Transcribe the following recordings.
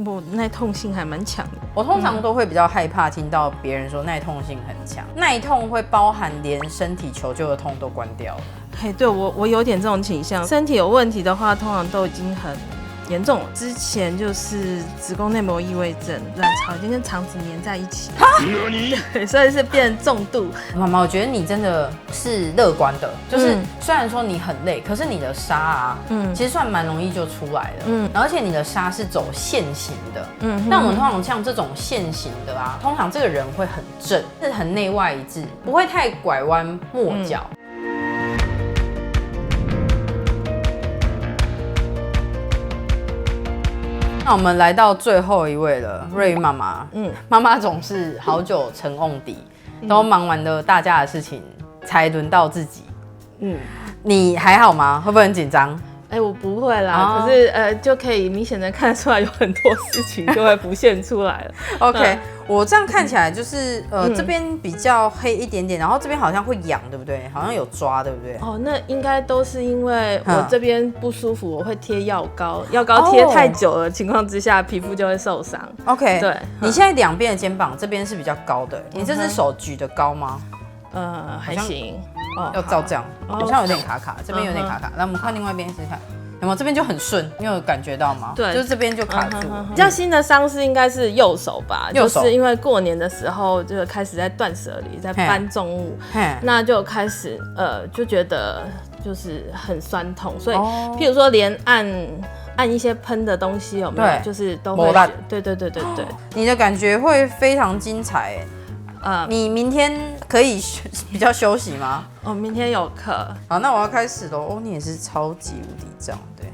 我耐痛性还蛮强的。我通常都会比较害怕听到别人说耐痛性很强，耐痛会包含连身体求救的痛都关掉了。嘿，对我有点这种倾向，身体有问题的话，通常都已经很严重了。之前就是子宫内膜异位症，卵巢已经跟肠子粘在一起，对，所以是变重度。妈妈，我觉得你真的是乐观的，就是虽然说你很累，可是你的沙啊，其实算蛮容易就出来了，而且你的沙是走线型的，那我们通常像这种线型的啊，通常这个人会很正，是很内外一致，不会太拐弯抹角。那我们来到最后一位了，瑞宇妈妈。妈妈总是好久成瓮底，都忙完了大家的事情，才轮到自己。你还好吗？会不会很紧张？我不会啦，可是就可以明显的看出来，有很多事情就会浮现出来了。OK，我这样看起来就是这边比较黑一点点，然后这边好像会痒，对不对？好像有抓，对不对？哦，那应该都是因为我这边不舒服，我会贴药膏，药膏贴太久的情况之下，皮肤就会受伤。OK， 对，你现在两边的肩膀这边是比较高的，你这只手举得高吗？还行。要照这样，好像有点卡卡，这边有点卡卡。来，我们看另外一边试试看，有没有？这边就很顺，你有感觉到吗？对，就是这边就卡住。比较新的伤势应该是右手吧，就是因为过年的时候就开始在断舍离，在搬重物，那就开始就觉得就是很酸痛，所以譬如说连按一些喷的东西有没有，就是都会，对。你的感觉会非常精彩。你明天可以比较休息吗？明天有课。好，那我要开始喽。你也是超级无敌胀的，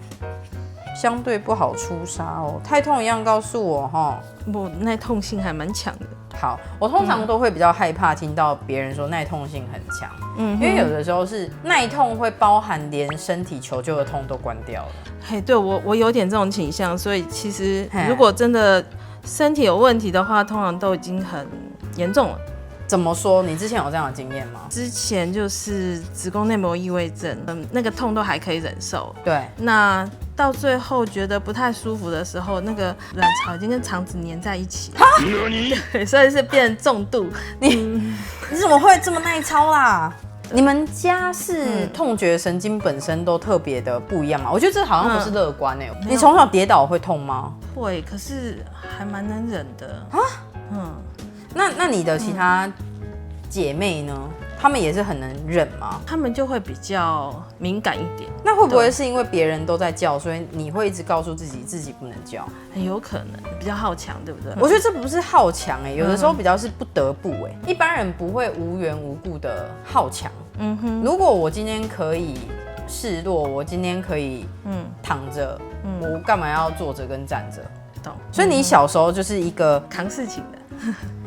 相对不好出痧哦。太痛一样告诉我哈。我耐痛性还蛮强的。好，我通常都会比较害怕听到别人说耐痛性很强，因为有的时候是耐痛会包含连身体求救的痛都关掉了。嘿，对我有点这种倾向，所以其实如果真的身体有问题的话，通常都已经很严重了。怎么说？你之前有这样的经验吗？之前就是子宫内膜异位症，那个痛都还可以忍受。对。那到最后觉得不太舒服的时候，那个卵巢已经跟肠子粘在一起。对，所以是变重度。你怎么会这么耐操啦？你们家是痛觉神经本身都特别的不一样吗？我觉得这好像不是乐观欸。你从小跌倒会痛吗？会，可是还蛮能忍的啊。那你的其他姐妹呢？她们也是很能忍吗？她们就会比较敏感一点。那会不会是因为别人都在叫，所以你会一直告诉自己不能叫？很有可能，比较好强，对不对？我觉得这不是好强有的时候比较是不得不一般人不会无缘无故的好强。如果我今天可以示弱，我今天可以躺着，我干嘛要坐着跟站着？懂。所以你小时候就是一个扛事情的。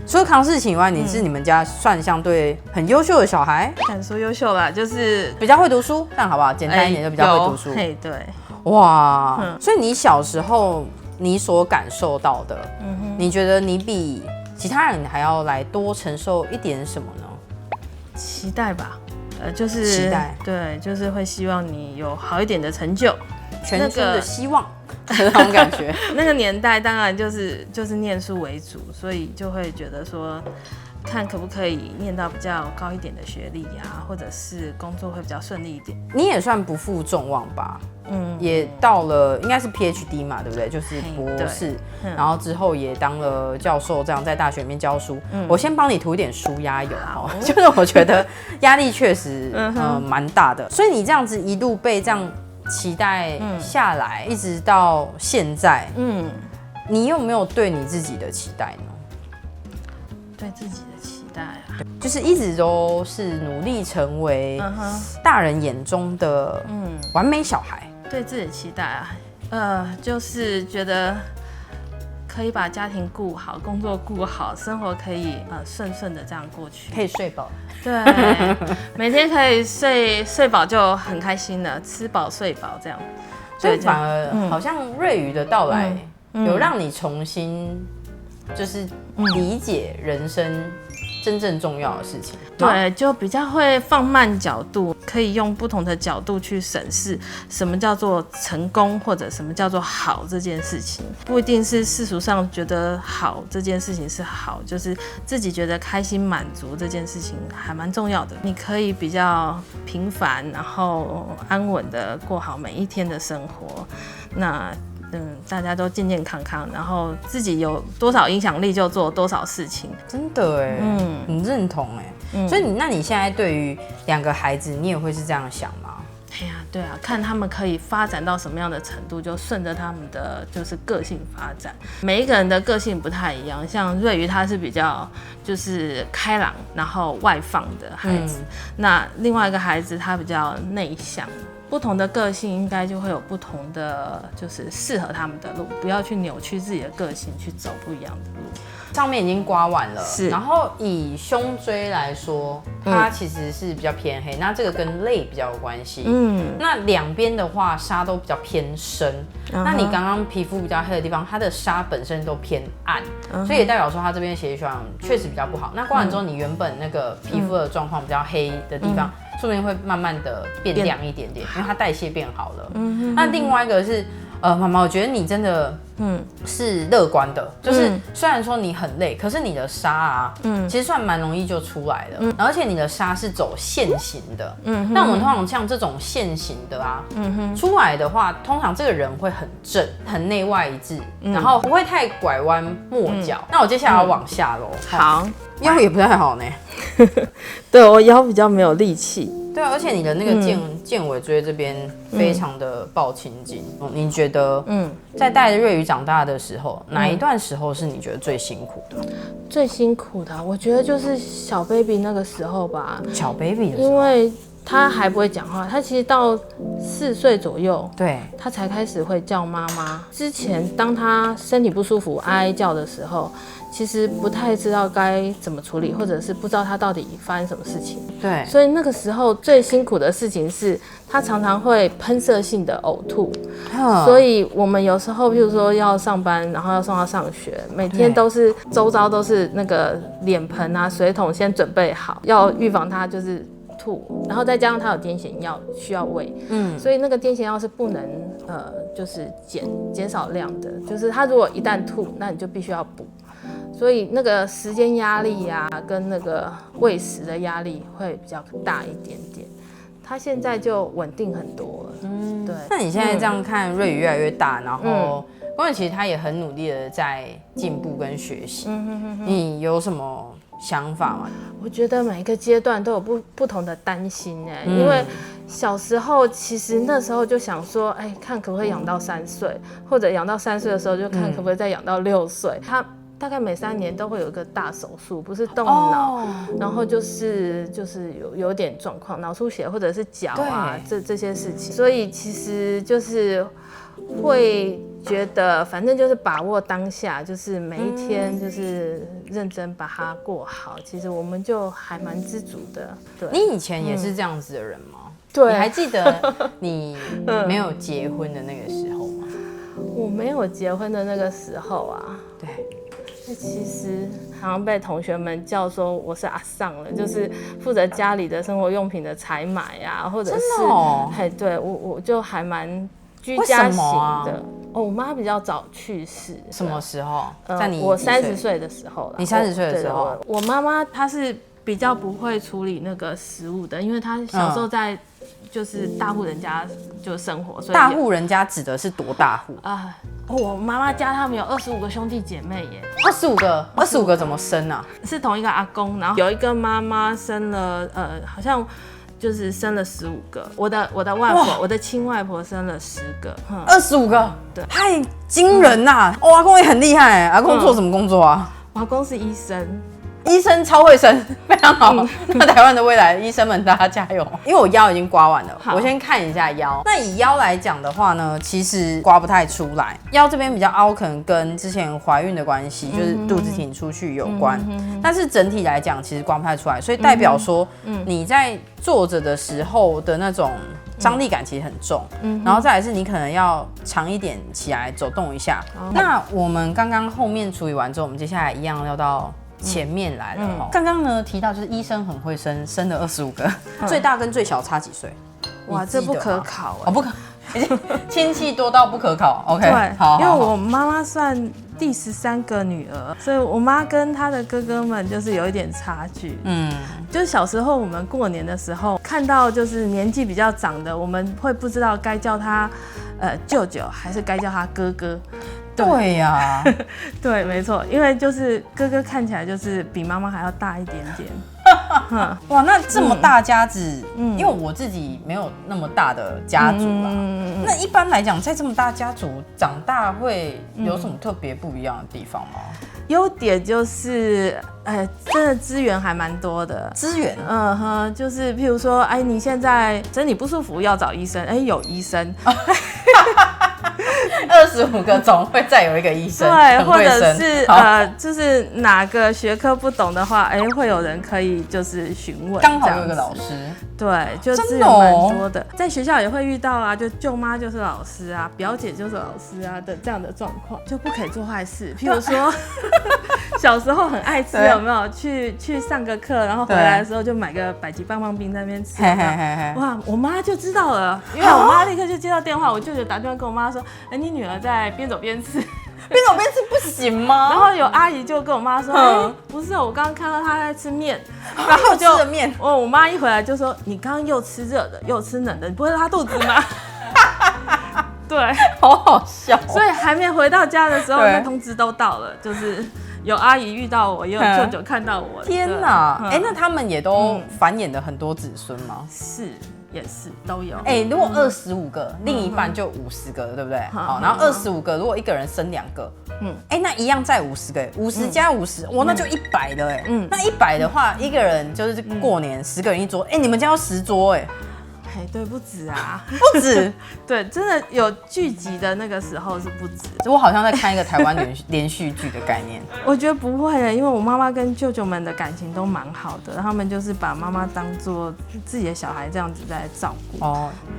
除了扛事情以外，你是你们家算相对很优秀的小孩？敢说优秀啦，就是比较会读书，这样好不好？简单一点就比较会读书。嘿，对。哇，所以你小时候你所感受到的，你觉得你比其他人还要来多承受一点什么呢？期待吧，就是期待，对，就是会希望你有好一点的成就，全新的希望。那种感觉，那个年代当然就是念书为主，所以就会觉得说，看可不可以念到比较高一点的学历啊，或者是工作会比较顺利一点。你也算不负众望吧？也到了应该是 PhD 嘛，对不对？就是博士，然后之后也当了教授，这样在大学里面教书。我先帮你涂一点舒压油哦，就是我觉得压力确实蛮大的，所以你这样子一路被这样期待下来，一直到现在，你有没有对你自己的期待呢？对自己的期待啊，就是一直都是努力成为大人眼中的完美小孩。对自己的期待啊，就是觉得可以把家庭顾好，工作顾好，生活可以顺顺的这样过去，可以睡饱。对，每天可以睡饱就很开心了，吃饱睡饱这样。所以反而好像瑞宇的到来，有让你重新就是理解人生真正重要的事情。对，就比较会放慢角度，可以用不同的角度去审视什么叫做成功，或者什么叫做好这件事情。不一定是世俗上觉得好这件事情是好，就是自己觉得开心满足这件事情还蛮重要的。你可以比较平凡，然后安稳的过好每一天的生活。那大家都健健康康，然后自己有多少影响力就做多少事情。真的哎，很认同哎。所以那你现在对于2个孩子，你也会是这样想吗？哎呀，对啊，看他们可以发展到什么样的程度，就顺着他们的就是个性发展。每一个人的个性不太一样，像瑞瑜他是比较就是开朗，然后外放的孩子，那另外一个孩子他比较内向。不同的个性应该就会有不同的，就是适合他们的路，不要去扭曲自己的个性去走不一样的路。上面已经刮完了，是。然后以胸椎来说，它其实是比较偏黑，那这个跟泪比较有关系。那2边的话纱都比较偏深。那你刚刚皮肤比较黑的地方，它的纱本身都偏暗，所以也代表说它这边血液循环确实比较不好。那刮完之后，你原本那个皮肤的状况比较黑的地方，说不定会慢慢的变亮一点点，因为它代谢变好了。那另外一个是，妈妈，我觉得你真的，是乐观的，就是虽然说你很累，可是你的纱啊，其实算蛮容易就出来的，而且你的纱是走线型的，那我们通常像这种线型的啊，出来的话，通常这个人会很正，很内外一致，然后不会太拐弯抹角。那我接下来要往下喽，好，腰也不太好呢，对我腰比较没有力气。对啊，而且你的那个剑尾椎这边非常的抱青筋。你觉得，在带着瑞瑜长大的时候，哪一段时候是你觉得最辛苦的？最辛苦的，我觉得就是小 baby 那个时候吧。小 baby 的时候，因为他还不会讲话，他其实到4岁左右，对，他才开始会叫妈妈。之前当他身体不舒服哀哀叫的时候，其实不太知道该怎么处理，或者是不知道他到底发生什么事情。对，所以那个时候最辛苦的事情是，他常常会喷射性的呕吐。所以我们有时候，譬如说要上班，然后要送他上学，每天都是周遭都是那个脸盆啊、水桶先准备好，要预防他就是吐，然后再加上他有癫痫药需要喂，所以那个癫痫药是不能就是减少量的，就是他如果一旦吐，那你就必须要补。所以那个时间压力啊，跟那个喂食的压力会比较大一点点。他现在就稳定很多了。对。那你现在这样看，瑞瑜越来越大，然后光宇其实他也很努力的在进步跟学习。你有什么想法吗？我觉得每一个阶段都有不同的担心因为小时候其实那时候就想说，看可不可以养到3岁，或者养到3岁的时候就看可不可以再养到6岁。他大概每3年都会有一个大手术，不是动脑，然后就是有点状况，脑出血或者是脚啊这些事情，所以其实就是会觉得反正就是把握当下，就是每一天就是认真把它过好，其实我们就还蛮知足的。对，你以前也是这样子的人吗？对，你还记得你没有结婚的那个时候吗？我没有结婚的那个时候啊，对。其实好像被同学们叫说我是阿桑了，就是负责家里的生活用品的采买啊，或者是对我就还蛮居家型的。我妈比较早去世。什么时候？在我30岁的时候了。你30岁的时候？我妈妈她是比较不会处理那个食物的，因为她小时候在就是大户人家就生活，所以大户人家指的是多大户啊？我妈妈家他们有25个兄弟姐妹耶。25个怎么生啊？是同一个阿公，然后有一个妈妈生了好像就是生了15个。我的外婆，我的亲外婆生了10个，25个，对，太惊人啦！阿公也很厉害，阿公做什么工作啊？我阿公是医生。医生超会生，非常好。那台湾的未来医生们，大家加油！因为我腰已经刮完了，我先看一下腰。那以腰来讲的话呢，其实刮不太出来，腰这边比较凹，可能跟之前怀孕的关系，就是肚子挺出去有关。但是整体来讲，其实刮不太出来，所以代表说你在坐着的时候的那种张力感其实很重，然后再来是你可能要长一点起来走动一下。那我们刚刚后面处理完之后，我们接下来一样要到前面来了。刚刚呢提到就是医生很会生，生了25个，最大跟最小差几岁？哇，这不可考哦，不可。亲戚多到不可考 ，OK， 对，好，因为我妈妈算第13个女儿，所以我妈跟她的哥哥们就是有一点差距。就是小时候我们过年的时候看到就是年纪比较长的，我们会不知道该叫他舅舅还是该叫他哥哥。对呀，对，没错，因为就是哥哥看起来就是比妈妈还要大一点点。哇，那这么大家子，因为我自己没有那么大的家族啦。那一般来讲，在这么大家族长大会有什么特别不一样的地方吗？优点就是，真的资源还蛮多的。资源，就是譬如说，你现在身体不舒服要找医生，有医生。25个总会再有一个医生，对，或者是就是哪个学科不懂的话，会有人可以就是询问，刚好有一个老师，对，就资源蛮多的。在学校也会遇到啊，就舅妈就是老师啊，表姐就是老师啊的这样的状况，就不可以做坏事。譬如说，小时候很爱吃，有没有去上个课，然后回来的时候就买个百吉棒棒冰在那边吃。哇，我妈就知道了，因为我妈立刻就接到电话，我舅舅打电话跟我妈说，你女儿在边走边吃。边走边吃不行吗？然后有阿姨就跟我妈说，不是，我刚刚看到她在吃面，然后就吃面。我妈一回来就说，你刚刚又吃热的又吃冷的，你不会拉肚子吗？对，好好笑。所以还没回到家的时候，那通知都到了，就是有阿姨遇到我，也有舅舅看到我。天哪！那他们也都繁衍了很多子孙吗？是。也是都有。如果25个，另一半就50个了，对不对？好，然后25个，如果一个人生2个，那一样再50个，50加50，哇，那就100了哎。那100的话，一个人就是过年10个人一桌，你们家要10桌哎。对，不止啊，不止，对，真的有聚集的那个时候是不止。我好像在看一个台湾连续剧的概念。我觉得不会，因为我妈妈跟舅舅们的感情都蛮好的，他们就是把妈妈当做自己的小孩这样子在照顾。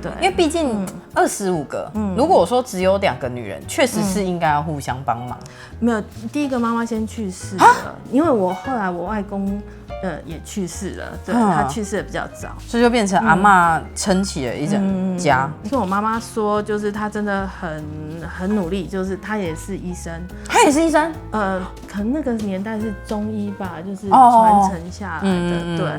对，因为毕竟25个，如果我说只有2个女人，确实是应该要互相帮忙。没有，第一个妈妈先去世了，因为后来我外公也去世了，对，他去世的比较早，所以就变成阿嬷撑起了一整家。听我妈妈说，就是她真的很努力，就是她也是医生，她也是医生，可能那个年代是中医吧，就是传承下来的，对。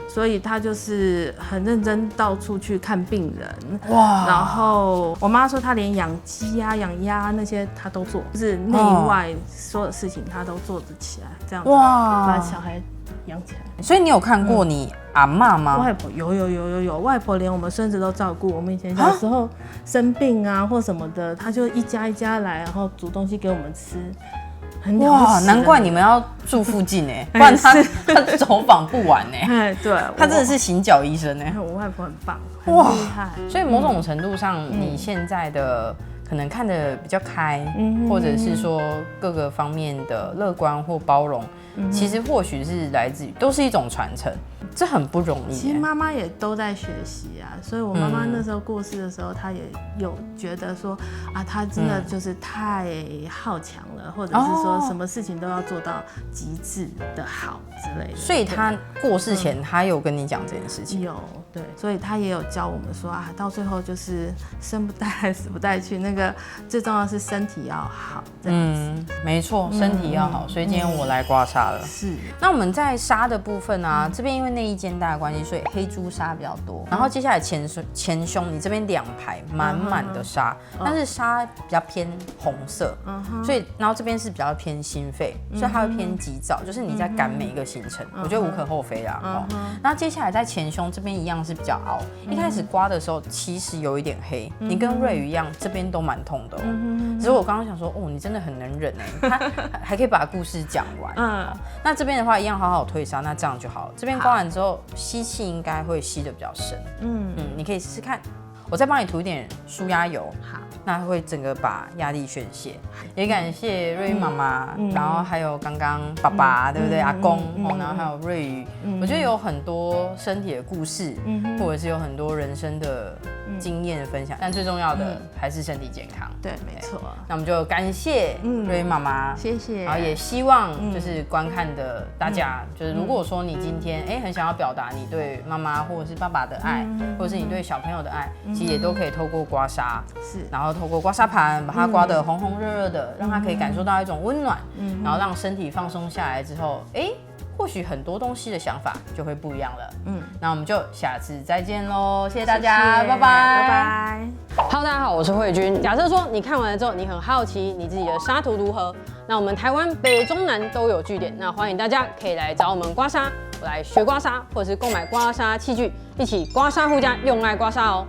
所以他就是很认真，到处去看病人。哇！然后我妈说，她连养鸡啊、养鸭那些她都做，就是内外所有事情她都做得起来，这样子把小孩养起来。所以你有看过你阿嬷吗？外婆有，外婆连我们孙子都照顾。我们以前小时候生病啊或什么的，她就一家一家来，然后煮东西给我们吃。哇，难怪你们要住附近哎，不然他走访不完哎。对，他真的是行脚医生哎。我外婆很棒，很厉害。所以某种程度上，你现在的可能看得比较开，或者是说各个方面的乐观或包容，其实或许是来自于都是一种传承。这很不容易。其实妈妈也都在学习啊，所以我妈妈那时候过世的时候，她也有觉得说啊，她真的就是太好强了，或者是说什么事情都要做到极致的好之类的。所以她过世前，她有跟你讲这件事情？有，对，所以她也有教我们说啊，到最后就是生不带来死不带去，那个最重要是身体要好。没错，身体要好。所以今天我来刮痧了。是。那我们在痧的部分啊，这边因为内衣肩带的关系，所以黑珠痧比较多。然后接下来前胸，你这边2排满满的痧，但是痧比较偏红色，所以然后这边是比较偏心肺，所以它会偏急躁，就是你在赶每一个行程，我觉得无可厚非啦。然后接下来在前胸这边一样是比较凹，一开始刮的时候其实有一点黑，你跟瑞宇一样，这边都蛮痛的哦。只是我刚刚想说，你真的很能忍哎，他还可以把故事讲完。那这边的话一样好好推痧，那这样就好了。这边刮完之后吸气应该会吸得比较深。你可以试试看。我再帮你涂一点舒压油。好。那会整个把压力宣泄。也感谢瑞玉妈妈，然后还有刚刚爸爸，对不对？阿公，然后还有瑞宇，我觉得有很多身体的故事，或者是有很多人生的经验的分享，但最重要的还是身体健康。对，没错。那我们就感谢瑞玉妈妈，谢谢。然后也希望就是观看的大家，就是如果说你今天很想要表达你对妈妈或者是爸爸的爱，或者是你对小朋友的爱，其实也都可以透过刮痧，然后透过刮痧盘把它刮得红红热热的，让他可以感受到一种温暖，然后让身体放松下来之后，或许很多东西的想法就会不一样了。那我们就下次再见喽，谢谢大家，拜拜，拜拜。Hello， 大家好，我是慧君。假设说你看完了之后，你很好奇你自己的痧图如何，那我们台湾北中南都有据点，那欢迎大家可以来找我们刮痧，来学刮痧，或者是购买刮痧器具，一起刮痧护家，用爱刮痧哦。